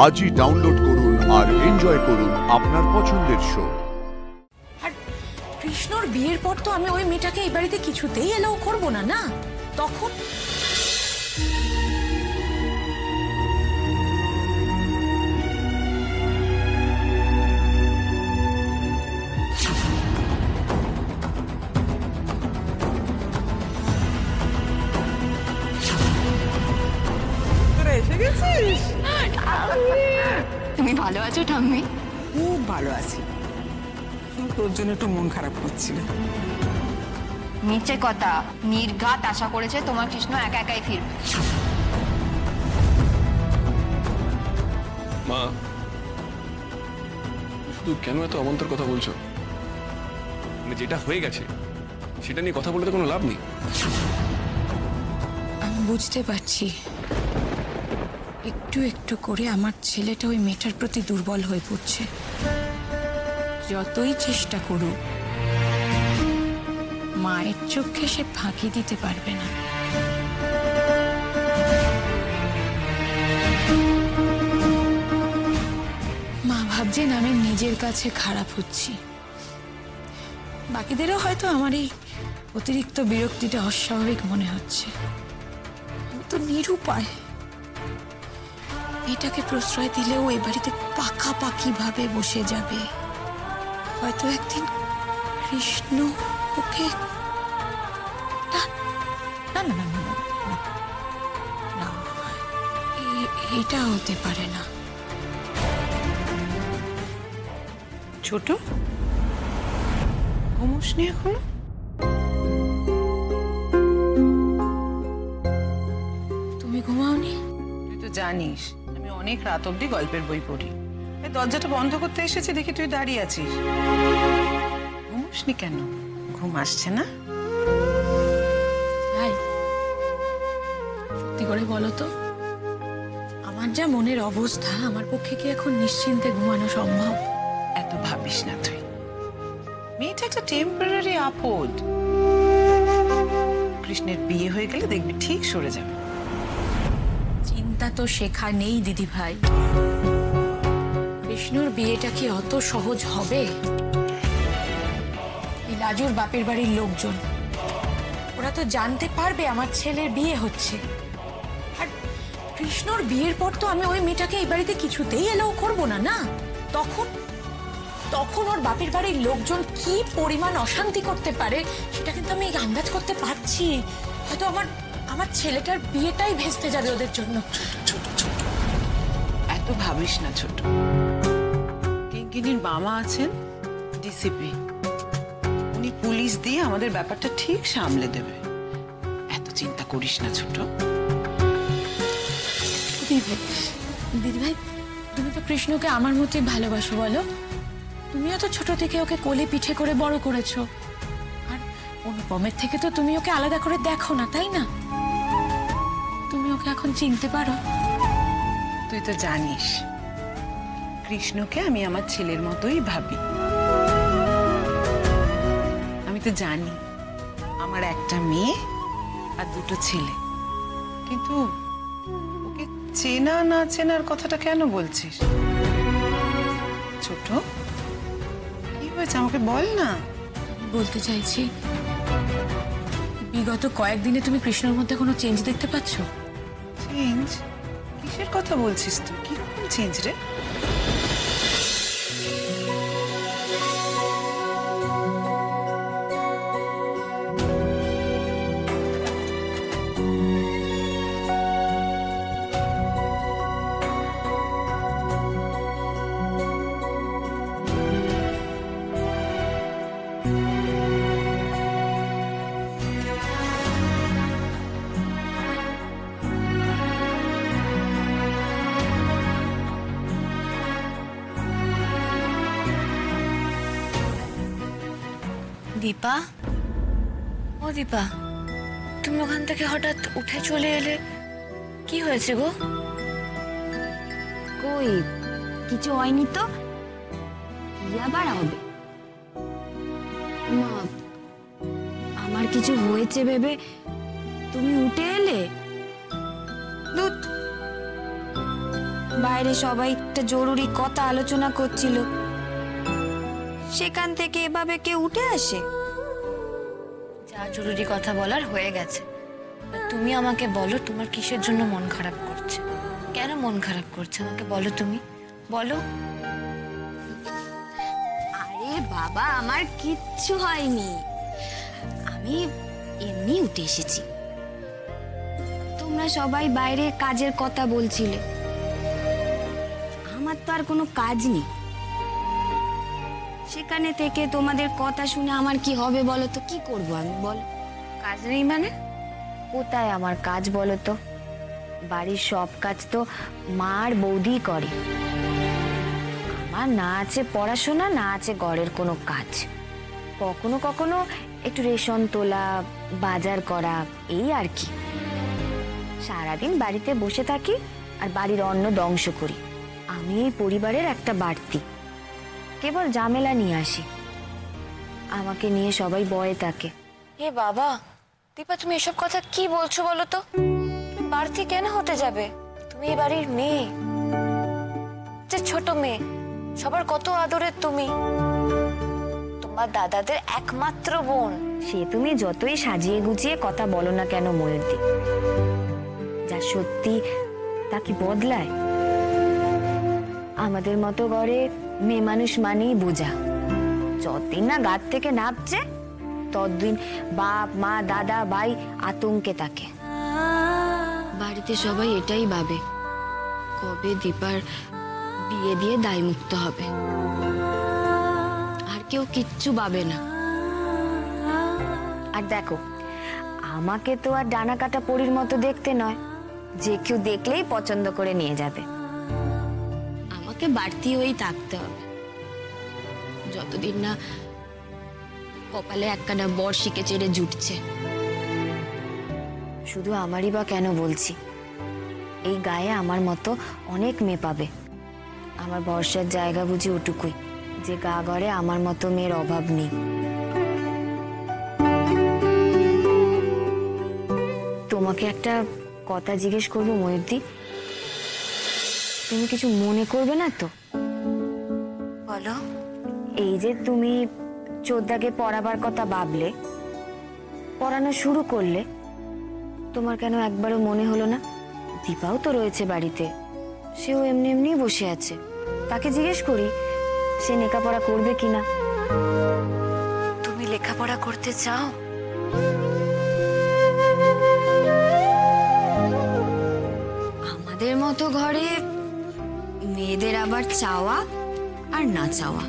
আজই ডাউনলোড করুন আর এনজয় করুন আপনার পছন্দের শো। আর কৃষ্ণর বিয়ের পর তো আমি ওই মেয়েটাকে এই বাড়িতে কিছুতেই এলাও করবো না, না তখন তুমি ভালো আছো ঠাম্মি? খুব ভালো আছি, তোর জন্য একটু মন খারাপ করছিল। মিথ্যে কথা, নির্ঘাত আশা করেছে তোমার কৃষ্ণ একা একাই ফিরবে। মা, শুধু কেন এত অবান্তর কথা বলছো? মানে যেটা হয়ে গেছে সেটা নিয়ে কথা বলে তো কোনো লাভ নেই। আমি বুঝতে পারছি একটু একটু করে আমার ছেলেটা ওই মেয়েটার প্রতি দুর্বল হয়ে পড়ছে। যতই চেষ্টা করুক মায়ের চোখে সে ফাঁকি দিতে পারবে না। মা ভাবছেন আমি নিজের কাছে খারাপ হচ্ছি, বাকিদেরও হয়তো আমার এই অতিরিক্ত বিরক্তিটা অস্বাভাবিক মনে হচ্ছে। আমি তো নিরুপায়, মেয়েটাকে প্রশ্রয় দিলেও এই বাড়িতে পাকাপাকি ভাবে বসে যাবে। হয়তো একদিন কৃষ্ণ ওকে না না না না না না, এটা হতে পারে না। ছোট ঘুমোসনি এখনো? তুমি ঘুমাওনি? তুই তো জানিস আমি অনেক রাত অব্দি গল্পের বই পড়ি। এই দরজাটা বন্ধ করতে এসেছি, দেখি তুই দাঁড়িয়ে আছিস। ঘুমোসনি কেন? ঘুম আসছে না? ভাই সত্যি করে বলো তো, আমার যা মনের অবস্থা, আমার পক্ষে কি এখন নিশ্চিন্তে ঘুমানো সম্ভব? এত ভাবিস না তুই, মেয়েটা একটা টেম্পোরারি আপদ। কৃষ্ণের বিয়ে হয়ে গেলে দেখবি ঠিক সরে যাবে। চিন্তা তো শেখা নেই দিদি ভাই। কৃষ্ণর বিয়েটা কি অত সহজ হবে? এই লাজুর বাপের বাড়ির লোকজন ওরা তো জানতে পারবে আমার ছেলের বিয়ে হচ্ছে। আর কৃষ্ণর বিয়ের পর তো আমি ওই মেয়েটাকে এই বাড়িতে কিছুতেই এলাও করবো না, না তখন তখন ওর বাপের বাড়ির লোকজন কি পরিমাণ অশান্তি করতে পারে সেটা কিন্তু আমি আন্দাজ করতে পারছি। হয়তো আমার ছেলেটার বিয়েটাই ভেস্তে যাবে ওদের জন্য। ছোট ছোট এত ভাবিস না ছোট। কিঙ্কিনীর মামা আছেন ডিসিপি, উনি পুলিশ দিয়ে আমাদের ব্যাপারটা ঠিক সামলে দেবে। এত চিন্তা করিস না ছোট। দিদি ভাই তুমি তো কৃষ্ণকে আমার মতোই ভালোবাসো, বলো? তুমিও তো ছোট থেকে ওকে কোলে পিঠে করে বড় করেছো। আর অনুপমের থেকে তো তুমি ওকে আলাদা করে দেখো না, তাই না? তুমি ওকে এখন চিনতে পারো? তুই তো জানিস কৃষ্ণকে আমি আমার ছেলের মতোই ভাবি। আমি তো জানি আমার একটা মেয়ে আর দুটো ছেলে, কিন্তু ওকে চেনা না চেনার কথাটা কেন বলছিস? ছোট কি হয়েছে আমাকে বল না। আমি বলতে চাইছি বিগত কয়েকদিনে তুমি কৃষ্ণর মধ্যে কোনো চেঞ্জ দেখতে পাচ্ছ? চেঞ্জ? কিসের কথা বলছিস তুই? কিরকম চেঞ্জ রে? দীপা, ও দীপা, তুমি ওখান থেকে হঠাৎ উঠে চলে এলে, কি হয়েছে গো? কই কিছু হয়নি তো, কি আবার হবে? মা, আমার কিছু হয়েছে ভেবে তুমি উঠে এলে? বাইরে সবাই একটা জরুরি কথা আলোচনা করছিল, সেখান থেকে এভাবে কেউ উঠে আসে? যা জরুরি কথা বলার হয়ে গেছে। এবার তুমি আমাকে বলো, তোমার কিসের জন্য মন খারাপ করছে? কেন মন খারাপ করছে আমাকে বলো, তুমি বলো। আরে বাবা, আমার কিচ্ছু হয়নি, আমি এমনি উঠে এসেছি। তোমরা সবাই বাইরে কাজের কথা বলছিলে, আমার তো আর কোনো কাজ নেই। সেখানে থেকে তোমাদের কথা শুনে আমার কি হবে বলো তো? কি করব আমি, বলো? কাজ নেই মানে? কোথায় আমার কাজ বলো তো? বাড়ির সব কাজ তো মা আর বৌদিই করে। আমার না আছে পড়াশোনা, না আছে ঘরের কোনো কাজ। কখনো কখনো একটু রেশন তোলা, বাজার করা, এই আর কি। সারাদিন বাড়িতে বসে থাকি আর বাড়ির অন্ন ধ্বংস করি। আমি এই পরিবারের একটা বাড়তি, কেবল ঝামেলা নিয়ে আসি। আমাকে নিয়ে সবাই ভয়ে থাকে। এ বাবা, দীপা তুমি এসব কথা কি বলছো বলো তো? বাড়তি কেন হতে যাবে? তুমি এই বাড়ির মেয়ে, যে ছোট মেয়ে, সবার কত আদরের তুমি, তোমার দাদাদের একমাত্র বোন। সে তুমি যতই সাজিয়ে গুছিয়ে কথা বলো না কেন ময়ূরদি, যা সত্যি তা কি বদলায়? আমাদের মতো ঘরে মেয়ে মানুষ মানেই বোঝা। যতদিন না গাত থেকে নামছে ততদিন বাপ মা দাদা ভাই আতঙ্কে থাকে। বাড়িতে সবাই এটাই ভাবে, কবে দীপার বিয়ে দিয়ে দায়মুক্ত হবে। আর কেউ কিচ্ছু ভাবে না। আর দেখো, আমাকে তো আর ডানা কাটা পরীর মতো দেখতে নয় যে কেউ দেখলেই পছন্দ করে নিয়ে যাবে। আমাকে বাড়তি হয়েই থাকতে হবে, যতদিন না কপালে একখানা বর্ষিকে চেড়ে জুটছে। শুধু আমারই বা কেন বলছি, এই গায়ে আমার মতো অনেক মেয়ে পাবে। আমার ভরসার জায়গা বুঝি ওটুকুই, যে গা ঘরে আমার মতো মেয়ের অভাব নেই। তোমাকে একটা কথা জিজ্ঞেস করবো ময়ূরদি, তুমি কিছু মনে করবে না তো? বলো। এই যে তুমি চোদ্দাকে পড়াবার কথা ভাবলে, পড়ানো শুরু করলে, তোমার কেন একবারও মনে হলো না দীপাও তো রয়েছে বাড়িতে, সেও এমনি এমনি বসে আছে, তাকে জিজ্ঞেস করি সে লেখাপড়া করবে কিনা? তুমি লেখাপড়া করতে চাও? আমাদের মতো ঘরে মেয়েদের আবার চাওয়া আর না চাওয়া।